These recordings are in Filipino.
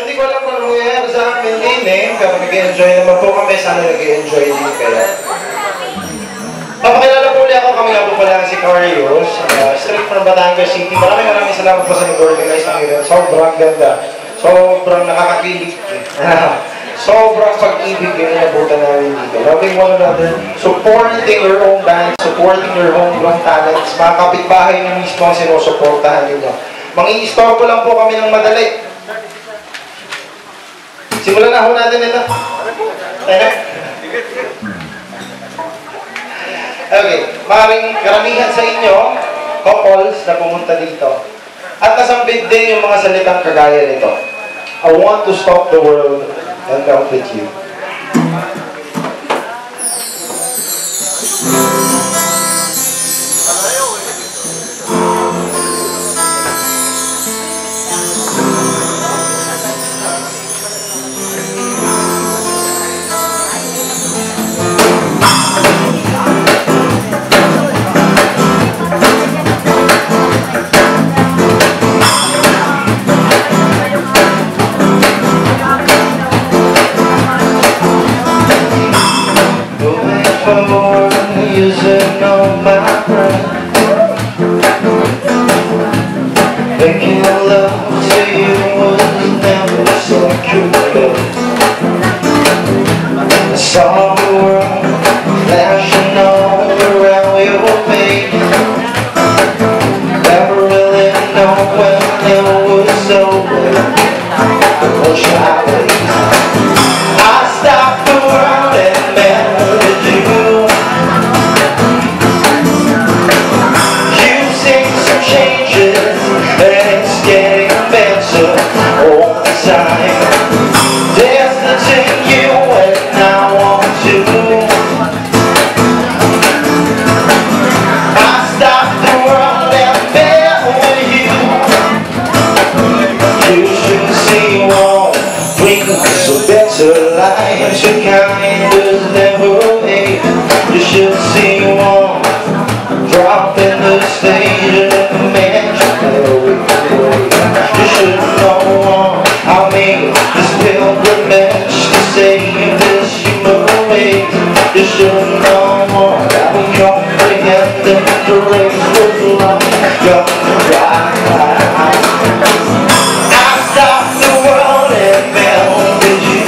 hindi ko alam kung nangyayari sa amin din eh. Pero nag-enjoy naman po kami. Sana nag-enjoy din kayo. Papakilala po ulit ako. Kami nga po pala si Carios. Straight from Batangas City. Maraming salamat po sa nag-organize ng event. Sobrang ganda. Sobrang nakakakilig. Sobrang pag-ibig yung inabutan namin dito. Loving one another. Supporting your own band. Supporting your homegrown talents. Mga kapitbahay nyo mismo ang sinusuportahan nyo. Mangi-istorbo lang po kami ng madali. Simulan na ho natin ito. Okay. Maraming karamihan sa inyo, couples na pumunta dito. At nasambit din yung mga salitang kagaya nito. I want to stop the world and come with you. Using all my breath, making love to you was never so cute. I saw the world flashing all around your face. Never really know when it was over. What should I do? I stopped the world and met you. Your kind was never made. You should see one drop in the stage and the mansion. You should know one. I made this pilgrimage to save this human race. You should know one. I will comprehend that the race was long. Young and dry. I stopped the world and melted you.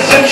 Some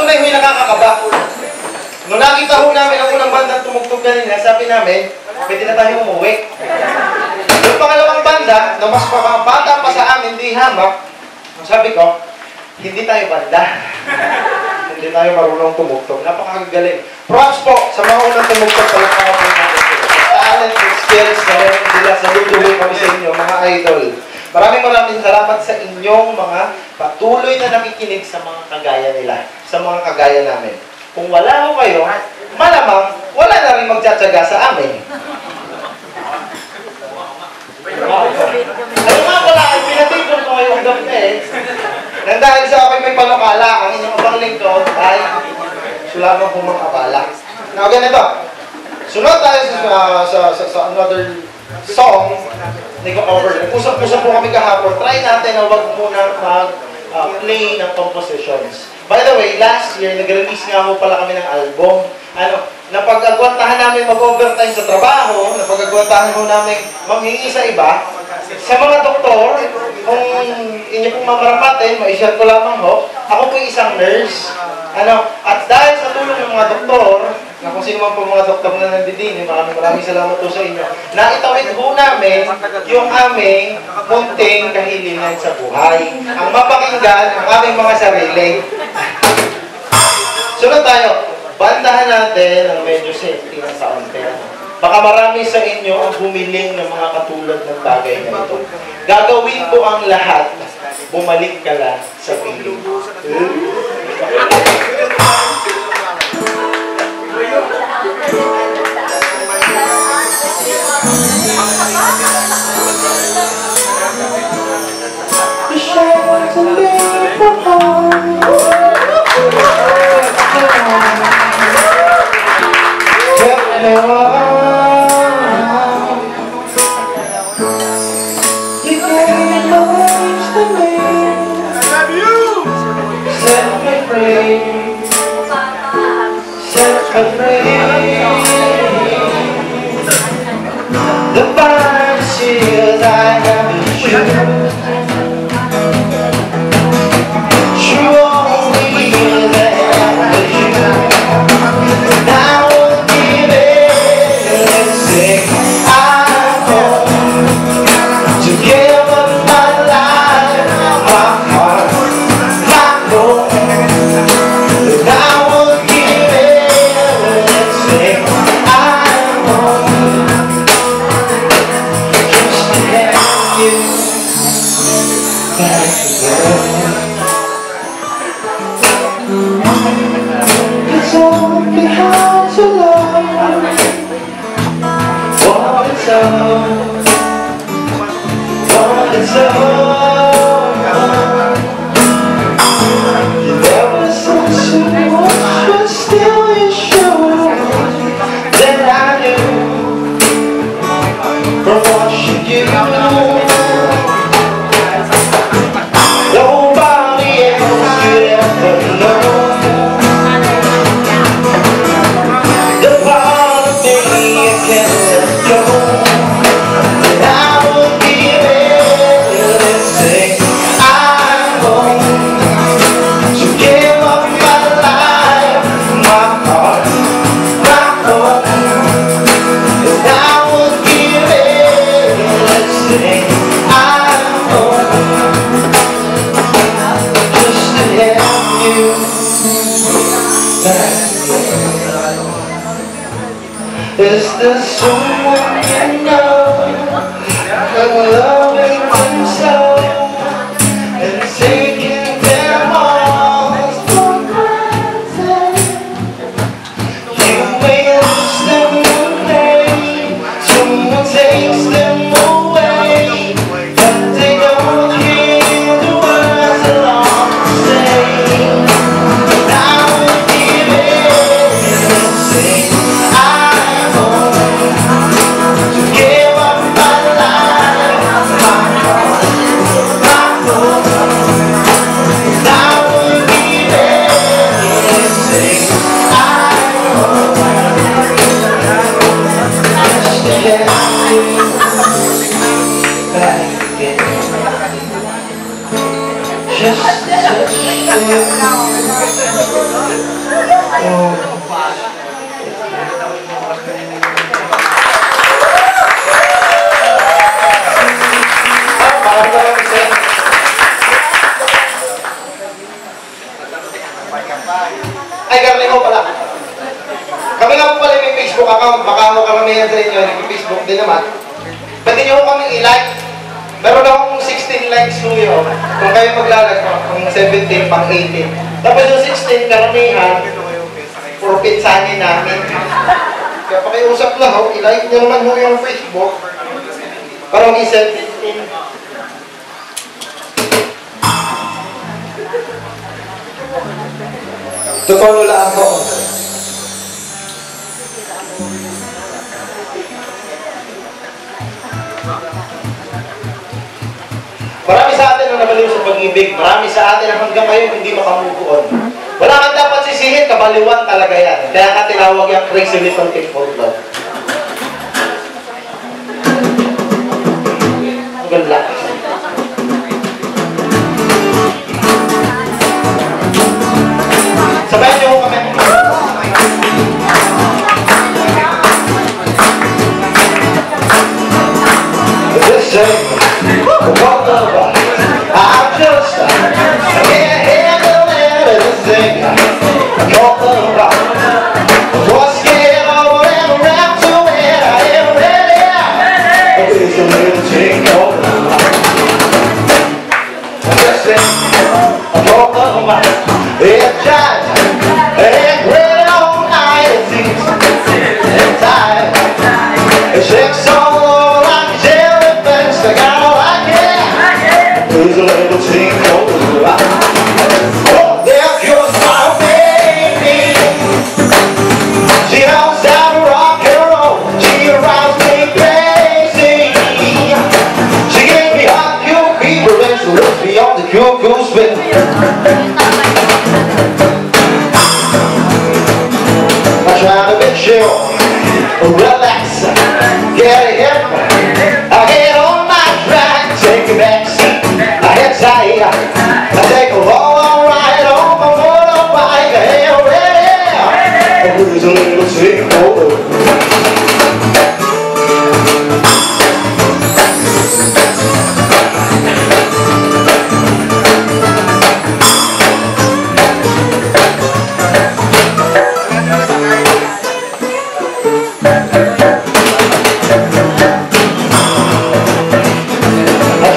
tunay ho'y nakakakaba. Nung nakita ho namin ang unang bandang tumugtog kanina, sabi namin, pwede na tayo umuwi. Yung pangalawang banda, na mas bata pa sa amin, di hamak, sabi ko, hindi tayo banda. Hindi tayo marunong tumugtog. Napakagaling. Props po sa mga unang tumugtog, palakpakan po natin sila. Talent and skills na meron sila, saludo kami sa inyo, mga idol. Maraming salamat sa inyong mga patuloy na nakikinig sa mga kagaya nila, sa mga kagaya namin. Kung wala ko kayo, malamang wala na rin magtsatsaga sa amin. Ano nga pala, pinatipon ko ngayong gabi nang dahil sa akin may panukala, ang inyong abang lingkod ay sulaman po mga abala. Now, ganito. Sunod tayo sa another song. Hindi ko cover. Usap-usap po kami kahapon. Try natin na wag muna mag-play ng compositions. By the way, last year, nag-release nga po pala kami ng album. Napag-agwantahan namin mag-overtime sa trabaho, napag-agwantahan po namin manghingi sa iba. Sa mga doktor, kung inyo pong mamarapatin, ma-share ko lamang ho, ako po isang nurse. At dahil sa tulong ng mga doktor, na kung sino man po mga doktor na nandidini, maraming salamat po sa inyo, naitawid po namin yung aming munting kahilingan sa buhay. Ang mapakinggan, ang aming mga sarili. Sunod tayo. Bandahan natin ang medyo safety ng kaunti. Baka marami sa inyo ang humiling ng mga katulad ng bagay na ito. Gagawin ko ang lahat. Bumalik ka lang sa piling. The fire shield I have is you. True only that is you. And I won't give it. Let's say I'm home to give up my life, my heart, my home. And I won't give it. Let's say I'm home. It's all behind so long. What it's all. You never said so much, but still you show that I knew from what you do. Nobody else could ever know the part of me I can't let go. And I will give it. Let's say I'm going to give up my life, my heart, my home. And I will give it. Let's say I'm going just to have you back. Is there someone you know who loving themselves and taking them all for granted? You may lose them one day, someone takes them away, but they don't hear the words along the same. And I will give it and say I'm home to give up my life, my heart, my home. And I will give it and say I'm home just to have you back again. Just to touch Ay, karne mo pala. Kami nga po pala may Facebook account. Baka mo karamihan sa inyo, nag-Facebook din naman. Pwede nyo kami i-like. Meron akong 16 likes nyo yun. Kung kayo maglalag, kung 17, pang 18. Tapos yung 16, karamihan, puro pinsanin namin. Kaya pakiusap lang, i-like nyo naman mo yung Facebook. Parang i-17. Totoo lang ako. Marami sa atin ang nabaliw sa pag-ibig. Marami sa atin ang hanggang ngayon hindi makamukuon. Wala kang dapat sisihin, kabaliwan talaga yan. Kaya nga tinawag yung crazy little thing for love. Ang ganda. Sabayan niyo ko kami. This day, what love, I'm just can't handle everything. What love, was scared of and around to it. I am ready. It's a little thing called love. This day, what love, it's just. And great all night it seems and time it shakes all like jellyfish. I got all I can. There's a little thing called love. Oh, there goes my baby. She knows how to rock and roll. She drives me crazy. She gave me hot cute fever and she lifts me on the cuckoo spin. Trying to be chill, relax, get a hip, I get on my track, take a back seat, I hit tight, I take a long ride on my motorbike, I ain't ready, there's a little single.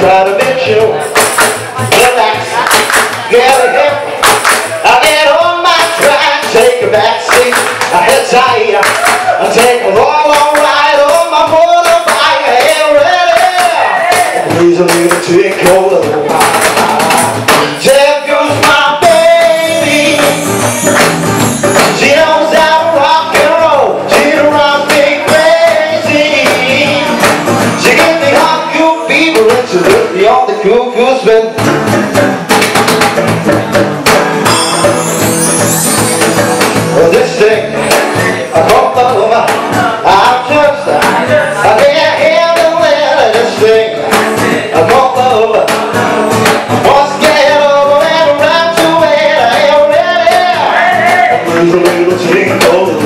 Try to make you relax, get a hip, I get on my track, take a back seat, I hit tight, I take a long ride on my motorbike, I ain't ready, please a little tinkle. There goes my baby, she knows how to rock and roll, she drives me crazy, she gives me hot good fever and she lifts me on the cuckoo spin. Well, this thing, I call the woman, I'm just, I can't handle it, this thing, I call the woman, once get over and around to it, I ain't ready, there's a little tingle,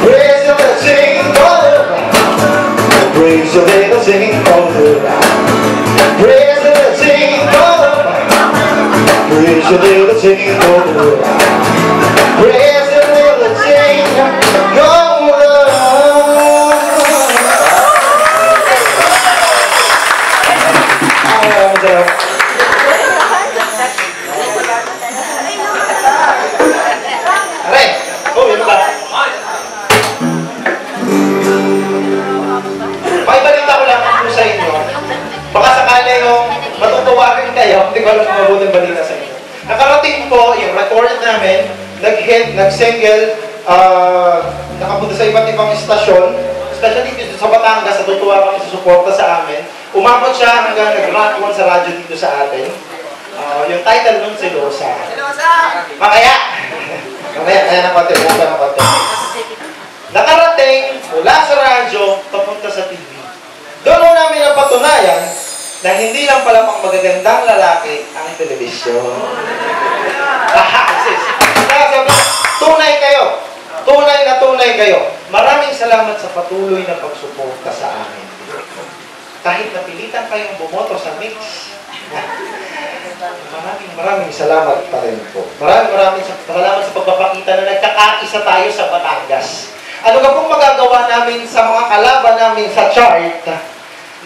praise the little tingle, praise the little tingle, praise the little tingle, praise the little tingle, praise the little tingle. May balita ko lang po sa inyo. Baka sakali yung matutuwa rin kayo, hindi ko alam kung mabuting balita sa inyo. Nakarating po yung record namin, nag-hit, nag-single, nakapunta sa iba't ibang istasyon, especially dito sa Batangas, natutuwa kami sa suporta sa amin. Umabot siya hanggang nag-rank 1 sa radyo dito sa atin. Yung title nun, Selosa. Mamaya! Mamaya, kaya ng konti, buka ng konti. Nakarating mula sa radyo, papunta sa TV. Doon namin napatunayan na hindi lang pala pang magagandang lalaki ang telebisyon. Tunay kayo. Tunay kayo. Maraming salamat sa patuloy na pagsuporta sa amin. Kahit napilitan kayong bumoto sa mix, maraming salamat pa rin po. Maraming salamat sa pagpapakita na nagkakaisa tayo sa Batangas. Ano ka pong magagawa namin sa mga kalaban namin sa chart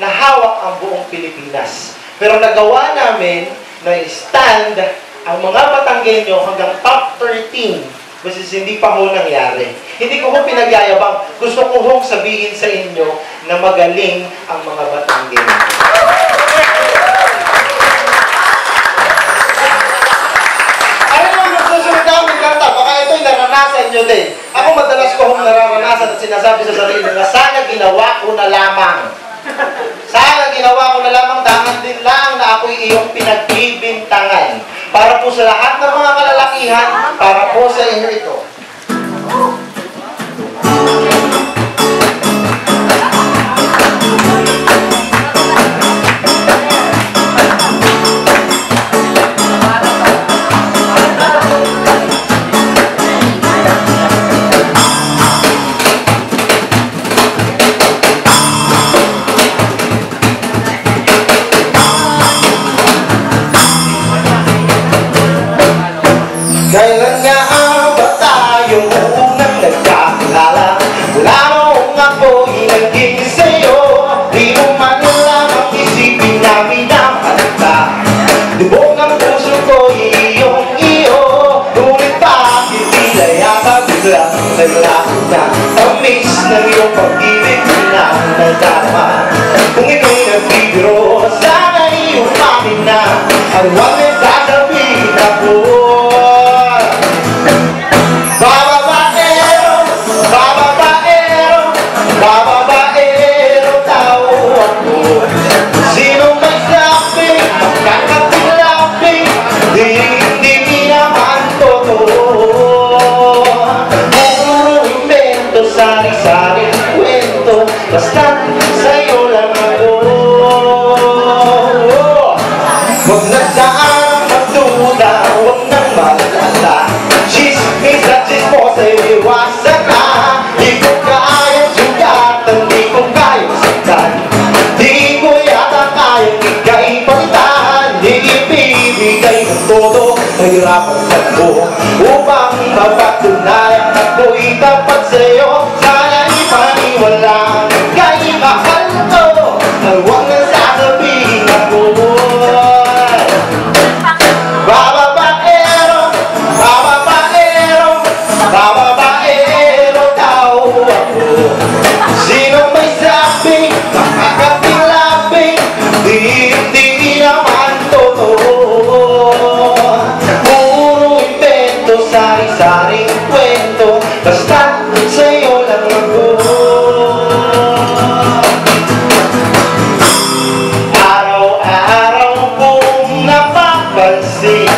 na hawak ang buong Pilipinas. Pero nagawa namin na stand ang mga Batanggenyo hanggang top 13. Kasi hindi pa ho nangyari. Hindi ko pinagyayabang. Gusto ko hong sabihin sa inyo na magaling ang mga Batanggenyo. Ano naman magsusunod namin kanta? Baka ito'y naranasan nyo din. Ako madalas ko hong nararanasan at sinasabi sa sarili na sana ginawa ko na lamang. Sana ginawa ko na lamang, dangan din lang na ako'y iyong pinagbibintangan. Para po sa lahat ng mga kalalakihan, para po sa inyo ito. Kailan nga ba tayong unang nagkakilala? Wala nung ako'y naging sa'yo. Di mo man lamang isipin na minamahal. Lubog ng puso ko'y iyong-iyo. Ngunit bakit tila yata biglang naglaho na tamis ng iyong pag-ibig na nadama. Kung ito'y nagbibiro, sana'y umamin na ang huwag na sasabihin ako. Babaero tao ako. Sino may sabi, magkakatilapin, hindi naman totoo. Puro invento, sari-sari kwento, basta sa'yo lang ako. Huwag na saan magduda, huwag nang mag-alala. Chismis at chismosa'y iwasan na. Di ko kayang sugatan, di ko kayang saktan. Di ko yata kayang ikaipagitan. Di ibibigay ng todo, mahirapan ako upang mapatunayan ako'y tapat sa'yo. Sana ipaniwala kay mahal ko, huwag na sasabihin ako. Babaero daw ako. Sino may sabi, makakatilapin, hindi naman totoo. Puro invento, sari-saring kwento, basta sa'yo lang ako. Araw-araw kong napapansin,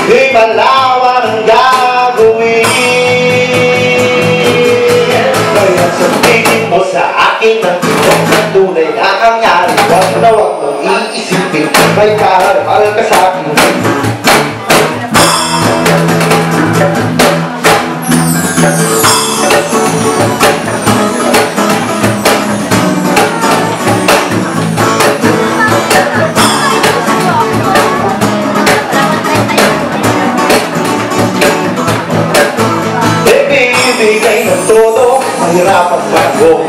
di malawan ang gagawin. Kaya sabihin mo sa akin ang tunay na nangyari. Huwag na huwag mong iisipin, may kahal ka sa akin. Ibigay ng todo, mahirapan pa ako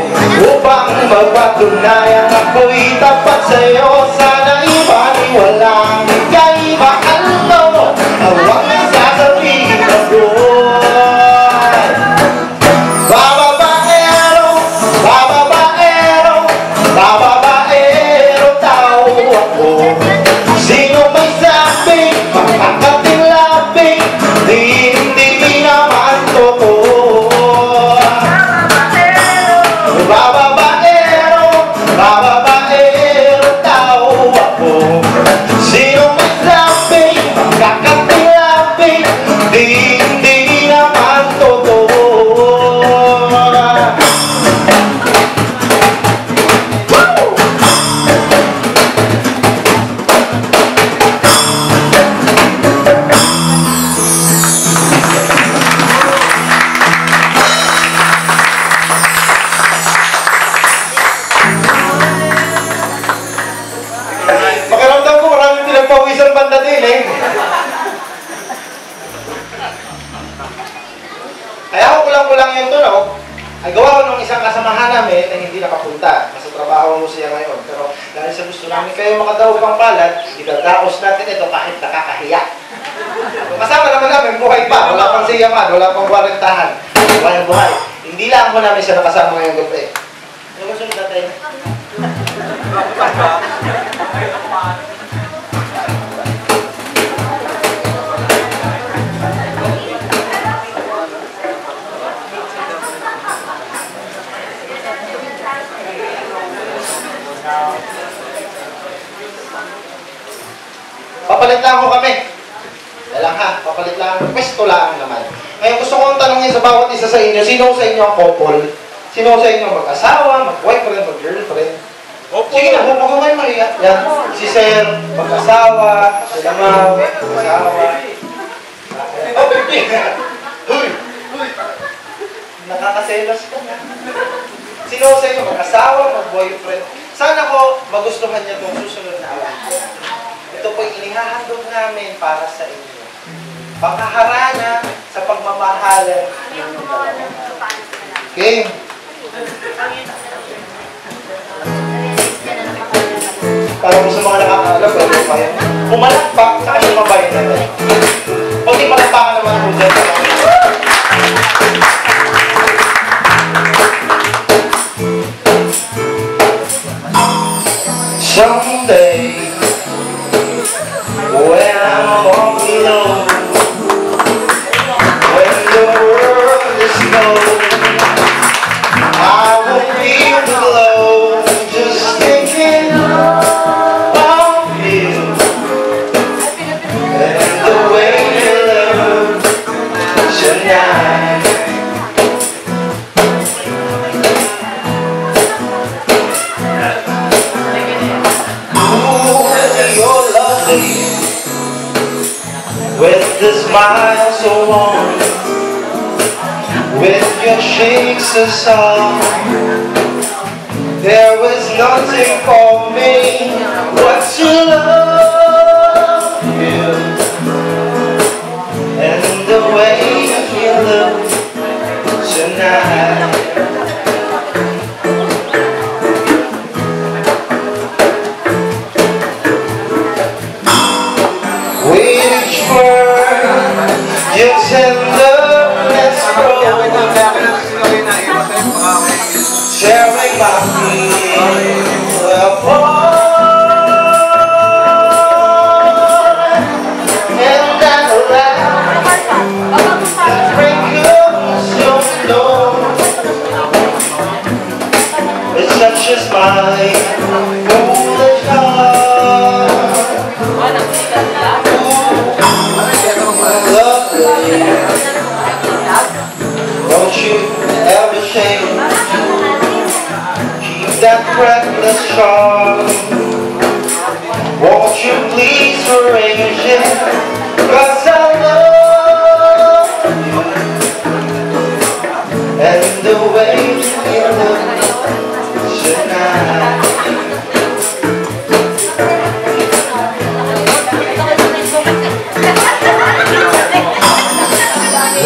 upang magpatunayan ako'y tapat sa'yo. Sana ipaniwala kay mahal mo, huwag na sasabihin ako. Babaero tao ako. Sino may sabi, makakatilapin, hindi naman totoo. Babaero kung kayo makadaog ang palad, idadaos natin ito kahit nakakahiya. Kasama naman namin, buhay pa. Wala pang siyaman, wala pang warintahan. Buhay. Hindi lang ako namin siya nakasama ngayong gabi. Ano gusto nyo tatay? Papalit lang ako kami. Dalang ha, papalit lang. Pwesto lang naman. Ngayon gusto kong tanongin sa bawat isa sa inyo, sino sa inyo ang couple? Sino sa inyo mag-asawa, mag-boyfriend, mag-girlfriend? Sige na, huwag ko kayo mahiya. Yan, si Sir, mag-asawa, si Lamaw, mag-asawa. Oh, baby! Huy! Nakakaselos ka na. Sino sa inyo mag-asawa, mag-boyfriend? Sana ko magustuhan niya itong susunod na awal. Ito po'y inihahandog namin para sa inyo. Pangkaharana sa pagmamahalan ng dalawa. Okay? Para mo sa mga nakakaalam, pwede pa yan. Pumalakpak sa kanyang mabayan natin. Pwede malakpakan naman po dyan. Someday, when I'm all alone, when the world is cold, I will feel the glow, just thinking of you, and the way you look tonight. You're lovely, with the smile so warm, with your cheeks so soft. There was nothing for me but to love you, and the way you look tonight. Which word you tenderness sharing my feelings apart, and I laugh and wrinkles your nose. It's such a smile, foolish heart. Don't you ever change. Keep that breathless charm. Won't you please arrange it? 'Cause I love you, and the way you look tonight.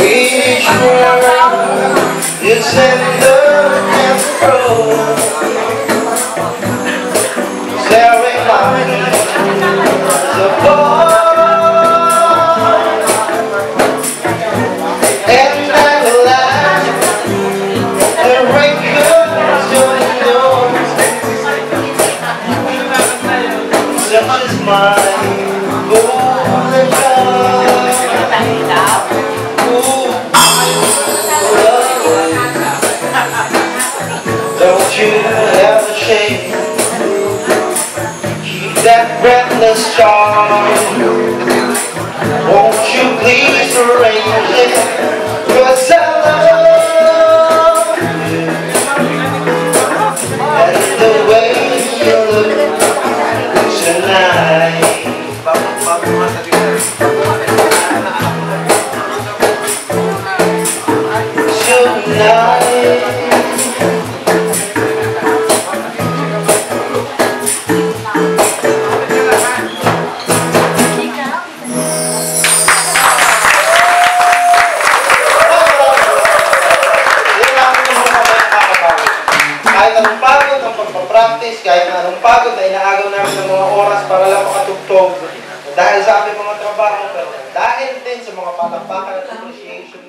Each word is tender and true, staring my feelings apart, and I laugh and wrinkles your nose. Such is my golden heart. Don't you ever change. Keep that breathless charm. Won't you please arrange it? 'Cause I love you, and the way you look tonight. Tonight. Kahit anong pagod pagod ng pagpapractice, kahit na anong pagod na inaagaw namin ng mga oras para lang makatugtog dahil sa aming mga trabaho, pero dahil din sa mga palakpakan at appreciation